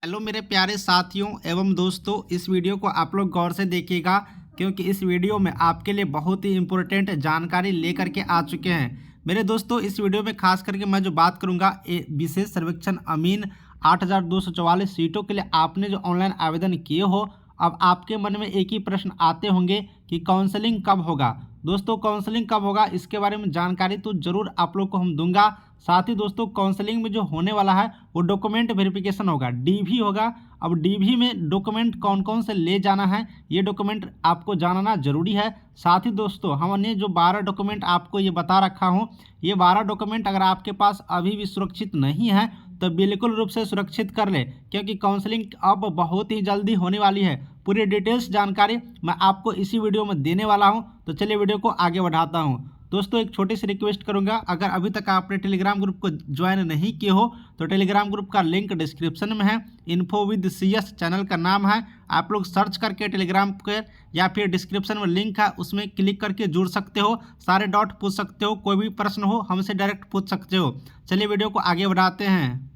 Hello मेरे प्यारे साथियों एवं दोस्तों, इस वीडियो को आप लोग गौर से देखिएगा क्योंकि इस वीडियो में आपके लिए बहुत ही इम्पोर्टेंट जानकारी लेकर के आ चुके हैं। मेरे दोस्तों, इस वीडियो में खास करके मैं जो बात करूंगा विशेष सर्वेक्षण अमीन 8,244 सीटों के लिए आपने जो ऑनलाइन आवेदन किए हो, अब आपके मन में एक ही प्रश्न आते होंगे कि काउंसलिंग कब होगा। दोस्तों, काउंसलिंग कब होगा इसके बारे में जानकारी तो जरूर आप लोग को हम दूंगा। साथ ही दोस्तों, काउंसलिंग में जो होने वाला है वो डॉक्यूमेंट वेरिफिकेशन होगा, डीवी होगा। अब डीवी में डॉक्यूमेंट कौन कौन से ले जाना है, ये डॉक्यूमेंट आपको जानना जरूरी है। साथ ही दोस्तों, हमने जो 12 डॉक्यूमेंट आपको ये बता रखा हूँ, ये 12 डॉक्यूमेंट अगर आपके पास अभी भी सुरक्षित नहीं है तो बिल्कुल रूप से सुरक्षित कर ले, क्योंकि काउंसलिंग अब बहुत ही जल्दी होने वाली है। पूरी डिटेल्स जानकारी मैं आपको इसी वीडियो में देने वाला हूं। तो चलिए वीडियो को आगे बढ़ाता हूं। दोस्तों, एक छोटी सी रिक्वेस्ट करूंगा, अगर अभी तक आपने टेलीग्राम ग्रुप को ज्वाइन नहीं किए हो तो टेलीग्राम ग्रुप का लिंक डिस्क्रिप्शन में है। इन्फो विद CS चैनल का नाम है। आप लोग सर्च करके टेलीग्राम के या फिर डिस्क्रिप्शन में लिंक है उसमें क्लिक करके जुड़ सकते हो। सारे डाउट पूछ सकते हो, कोई भी प्रश्न हो हमसे डायरेक्ट पूछ सकते हो। चलिए वीडियो को आगे बढ़ाते हैं।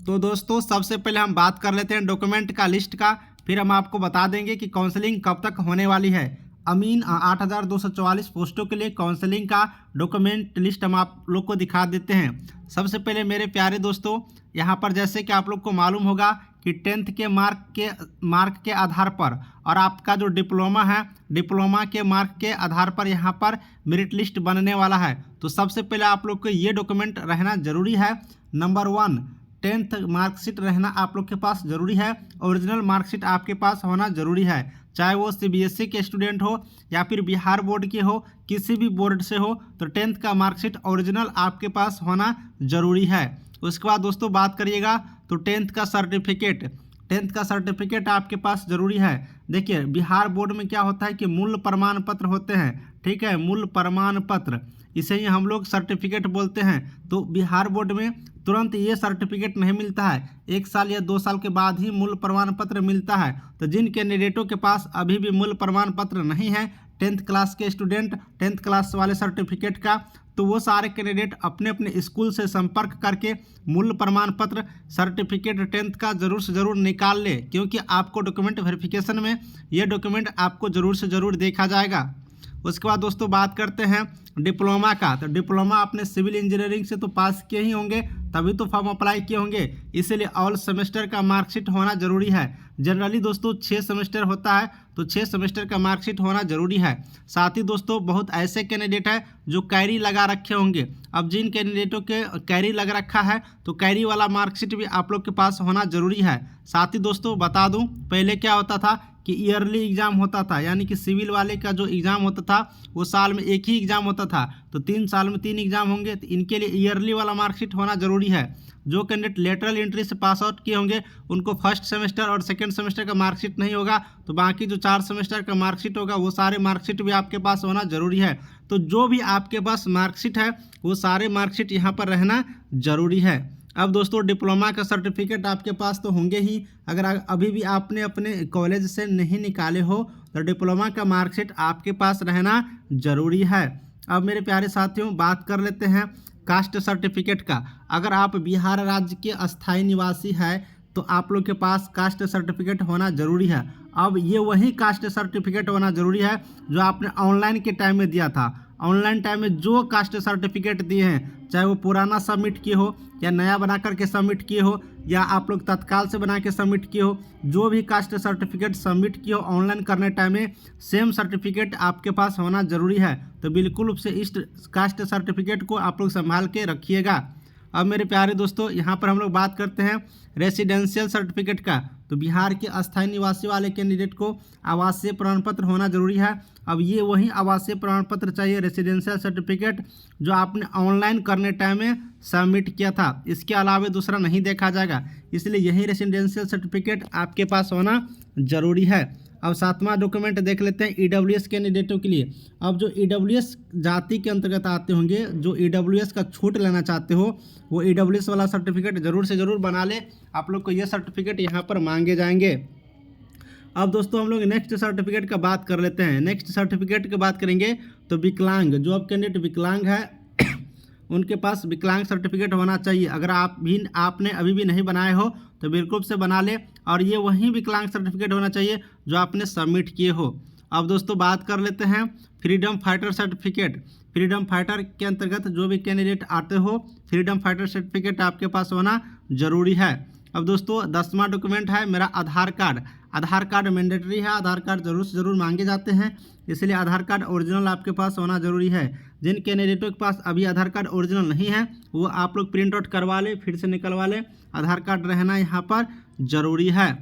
तो दोस्तों, सबसे पहले हम बात कर लेते हैं डॉक्यूमेंट का लिस्ट का, फिर हम आपको बता देंगे कि काउंसलिंग कब तक होने वाली है। अमीन 8,244 पोस्टों के लिए काउंसलिंग का डॉक्यूमेंट लिस्ट हम आप लोग को दिखा देते हैं। सबसे पहले मेरे प्यारे दोस्तों, यहाँ पर जैसे कि आप लोग को मालूम होगा कि 10th के मार्क के आधार पर और आपका जो डिप्लोमा है, डिप्लोमा के मार्क के आधार पर यहाँ पर मेरिट लिस्ट बनने वाला है। तो सबसे पहले आप लोग को ये डॉक्यूमेंट रहना जरूरी है। नंबर 1, 10th मार्कशीट रहना आप लोग के पास जरूरी है। ओरिजिनल मार्कशीट आपके पास होना जरूरी है, चाहे वो CBSE के स्टूडेंट हो या फिर बिहार बोर्ड के हो, किसी भी बोर्ड से हो, तो 10th का मार्कशीट ओरिजिनल आपके पास होना जरूरी है। उसके बाद दोस्तों बात करिएगा तो 10th का सर्टिफिकेट आपके पास जरूरी है। देखिए, बिहार बोर्ड में क्या होता है कि मूल प्रमाण पत्र होते हैं, ठीक है, मूल प्रमाण पत्र, इसे ही हम लोग सर्टिफिकेट बोलते हैं। तो बिहार बोर्ड में तुरंत ये सर्टिफिकेट नहीं मिलता है, 1 साल या 2 साल के बाद ही मूल प्रमाण पत्र मिलता है। तो जिन कैंडिडेटों के पास अभी भी मूल प्रमाण पत्र नहीं है, 10th क्लास के स्टूडेंट, 10th क्लास वाले सर्टिफिकेट का, तो वो सारे कैंडिडेट अपने अपने स्कूल से संपर्क करके मूल प्रमाण पत्र सर्टिफिकेट 10th का जरूर से ज़रूर निकाल ले, क्योंकि आपको डॉक्यूमेंट वेरिफिकेशन में ये डॉक्यूमेंट आपको ज़रूर से ज़रूर देखा जाएगा। उसके बाद दोस्तों बात करते हैं डिप्लोमा का। तो डिप्लोमा आपने सिविल इंजीनियरिंग से तो पास किए ही होंगे, तभी तो फॉर्म अप्लाई किए होंगे, इसीलिए ऑल सेमेस्टर का मार्कशीट होना जरूरी है। जनरली दोस्तों 6 सेमेस्टर होता है, तो 6 सेमेस्टर का मार्कशीट होना जरूरी है। साथ ही दोस्तों, बहुत ऐसे कैंडिडेट हैं जो कैरी लगा रखे होंगे। अब जिन कैंडिडेटों के कैरी लग रखा है तो कैरी वाला मार्कशीट भी आप लोग के पास होना जरूरी है। साथ ही दोस्तों बता दूं, पहले क्या होता था कि ईयरली एग्ज़ाम होता था, यानी कि सिविल वाले का जो एग्ज़ाम होता था वो साल में एक ही एग्ज़ाम होता था। तो 3 साल में 3 एग्ज़ाम होंगे, तो इनके लिए ईयरली वाला मार्कशीट होना जरूरी है। जो कैंडिडेट लेटरल एंट्री से पास आउट किए होंगे उनको फर्स्ट सेमेस्टर और सेकंड सेमेस्टर का मार्कशीट नहीं होगा, तो बाकी जो 4 सेमेस्टर का मार्कशीट होगा वो सारे मार्कशीट भी आपके पास होना जरूरी है। तो जो भी आपके पास मार्कशीट है वो सारे मार्कशीट यहाँ पर रहना जरूरी है। अब दोस्तों, डिप्लोमा का सर्टिफिकेट आपके पास तो होंगे ही, अगर अभी भी आपने अपने कॉलेज से नहीं निकाले हो तो डिप्लोमा का मार्कशीट आपके पास रहना जरूरी है। अब मेरे प्यारे साथियों बात कर लेते हैं कास्ट सर्टिफिकेट का। अगर आप बिहार राज्य के अस्थायी निवासी है तो आप लोग के पास कास्ट सर्टिफिकेट होना जरूरी है। अब ये वही कास्ट सर्टिफिकेट होना जरूरी है जो आपने ऑनलाइन के टाइम में दिया था। ऑनलाइन टाइम में जो कास्ट सर्टिफिकेट दिए हैं, चाहे वो पुराना सबमिट किए हो या नया बना करके सबमिट किए हो या आप लोग तत्काल से बना के सबमिट किए हो, जो भी कास्ट सर्टिफिकेट सबमिट किए हो ऑनलाइन करने टाइम में सेम सर्टिफिकेट आपके पास होना जरूरी है। तो बिल्कुल रूप से इस कास्ट सर्टिफिकेट को आप लोग संभाल के रखिएगा। अब मेरे प्यारे दोस्तों, यहाँ पर हम लोग बात करते हैं रेसिडेंशियल सर्टिफिकेट का। तो बिहार के अस्थायी निवासी वाले कैंडिडेट को आवासीय प्रमाण पत्र होना जरूरी है। अब ये वही आवासीय प्रमाण पत्र चाहिए, रेसिडेंशियल सर्टिफिकेट, जो आपने ऑनलाइन करने टाइम में सबमिट किया था। इसके अलावा दूसरा नहीं देखा जाएगा, इसलिए यही रेसिडेंशियल सर्टिफिकेट आपके पास होना जरूरी है। अब 7वां डॉक्यूमेंट देख लेते हैं EWS कैंडिडेटों के लिए। अब जो EWS जाति के अंतर्गत आते होंगे, जो EWS का छूट लेना चाहते हो, वो EWS वाला सर्टिफिकेट जरूर से ज़रूर बना ले, आप लोग को ये सर्टिफिकेट यहाँ पर मांगे जाएंगे। अब दोस्तों हम लोग नेक्स्ट सर्टिफिकेट का बात कर लेते हैं। नेक्स्ट सर्टिफिकेट की बात करेंगे तो विकलांग, जो अब कैंडिडेट विकलांग है उनके पास विकलांग सर्टिफिकेट होना चाहिए। अगर आपने अभी भी नहीं बनाए हो तो बिल्कुल से बना ले, और ये वही विकलांग सर्टिफिकेट होना चाहिए जो आपने सबमिट किए हो। अब दोस्तों बात कर लेते हैं freedom fighter certificate. Freedom fighter के अंतर्गत जो भी कैंडिडेट आते हो, फ्रीडम फाइटर सर्टिफिकेट आपके पास होना ज़रूरी है। अब दोस्तों 10वां डॉक्यूमेंट है मेरा आधार कार्ड। आधार कार्ड मैंडेटरी है, आधार कार्ड ज़रूर से ज़रूर मांगे जाते हैं, इसलिए आधार कार्ड ओरिजिनल आपके पास होना ज़रूरी है। जिन कैंडिडेटों के पास अभी आधार कार्ड ओरिजिनल नहीं है वो आप लोग प्रिंट आउट करवा ले, फिर से निकलवा ले। आधार कार्ड रहना यहाँ पर ज़रूरी है।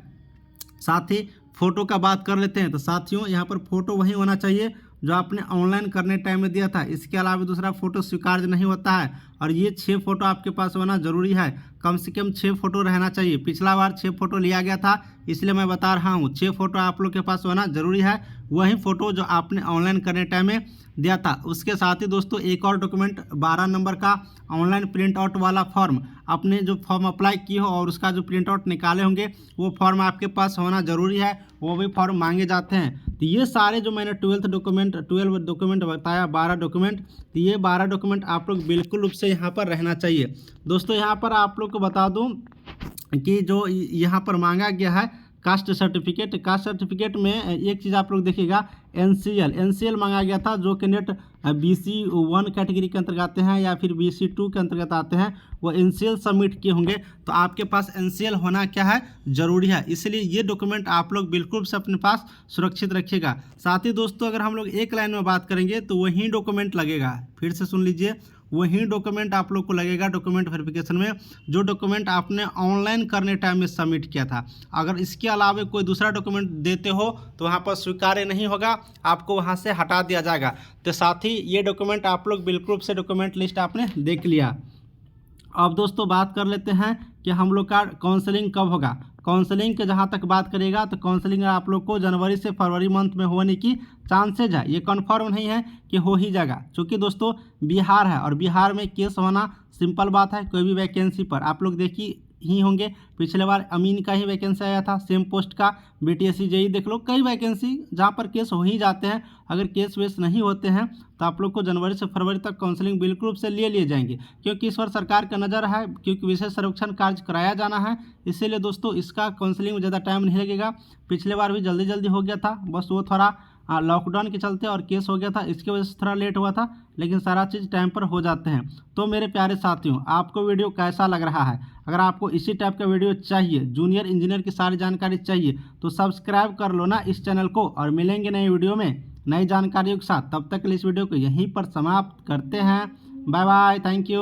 साथ ही फ़ोटो का बात कर लेते हैं, तो साथियों यहाँ पर फ़ोटो वही होना चाहिए जो आपने ऑनलाइन करने टाइम में दिया था। इसके अलावा दूसरा फ़ोटो स्वीकार्य नहीं होता है, और ये 6 फ़ोटो आपके पास होना ज़रूरी है। कम से कम 6 फ़ोटो रहना चाहिए। पिछला बार 6 फ़ोटो लिया गया था, इसलिए मैं बता रहा हूँ 6 फ़ोटो आप लोग के पास होना ज़रूरी है, वही फ़ोटो जो आपने ऑनलाइन करने टाइम में दिया था। उसके साथ ही दोस्तों एक और डॉक्यूमेंट 12 नंबर का ऑनलाइन प्रिंट आउट वाला फॉर्म, आपने जो फॉर्म अप्लाई किए हो और उसका जो प्रिंट आउट निकाले होंगे वो फॉर्म आपके पास होना ज़रूरी है, वो भी फॉर्म मांगे जाते हैं। तो ये सारे जो मैंने 12 डॉक्यूमेंट बताया, 12 डॉक्यूमेंट, तो ये 12 डॉक्यूमेंट आप लोग बिल्कुल रूप से यहाँ पर रहना चाहिए। दोस्तों यहाँ पर आप लोग को बता दूँ कि जो यहाँ पर मांगा गया है कास्ट सर्टिफिकेट, कास्ट सर्टिफिकेट में एक चीज़ आप लोग देखिएगा, एनसीएल मांगा गया था। जो कैंडिडेट BC1 कैटेगरी के अंतर्गत आते हैं या फिर BC2 के अंतर्गत आते हैं वो एनसीएल सबमिट किए होंगे, तो आपके पास एनसीएल होना क्या है ज़रूरी है। इसलिए ये डॉक्यूमेंट आप लोग बिल्कुल से अपने पास सुरक्षित रखिएगा। साथ ही दोस्तों अगर हम लोग एक लाइन में बात करेंगे तो वही डॉक्यूमेंट लगेगा, फिर से सुन लीजिए, वही डॉक्यूमेंट आप लोग को लगेगा डॉक्यूमेंट वेरिफिकेशन में, जो डॉक्यूमेंट आपने ऑनलाइन करने टाइम में सबमिट किया था। अगर इसके अलावा कोई दूसरा डॉक्यूमेंट देते हो तो वहाँ पर स्वीकार्य नहीं होगा, आपको वहाँ से हटा दिया जाएगा। तो साथ ही ये डॉक्यूमेंट आप लोग बिल्कुल से डॉक्यूमेंट लिस्ट आपने देख लिया। अब दोस्तों बात कर लेते हैं कि हम लोग का काउंसलिंग कब होगा। काउंसलिंग के जहाँ तक बात करेगा तो काउंसलिंग आप लोग को जनवरी से फरवरी मंथ में होने की चांसेज है, ये कंफर्म नहीं है कि हो ही जाएगा, क्योंकि दोस्तों बिहार है और बिहार में केस होना सिंपल बात है। कोई भी वैकेंसी पर आप लोग देखिए ही होंगे, पिछले बार अमीन का ही वैकेंसी आया था, सेम पोस्ट का, BTSC JEE देख लो, कई वैकेंसी जहाँ पर केस हो ही जाते हैं। अगर केस वेस नहीं होते हैं तो आप लोग को जनवरी से फरवरी तक काउंसलिंग बिल्कुल रूप से लिए जाएंगे, क्योंकि इस बार सरकार का नज़र है, क्योंकि विशेष सर्वेक्षण कार्य कराया जाना है, इसीलिए दोस्तों इसका काउंसलिंग में ज़्यादा टाइम नहीं लगेगा। पिछले बार भी जल्दी जल्दी हो गया था, बस वो थोड़ा लॉकडाउन के चलते और केस हो गया था, इसकी वजह से थोड़ा लेट हुआ था, लेकिन सारा चीज़ टाइम पर हो जाते हैं। तो मेरे प्यारे साथियों, आपको वीडियो कैसा लग रहा है? अगर आपको इसी टाइप का वीडियो चाहिए, जूनियर इंजीनियर की सारी जानकारी चाहिए, तो सब्सक्राइब कर लो ना इस चैनल को, और मिलेंगे नई वीडियो में नई जानकारियों के साथ। तब तक के लिए इस वीडियो को यहीं पर समाप्त करते हैं। Bye bye, thank you.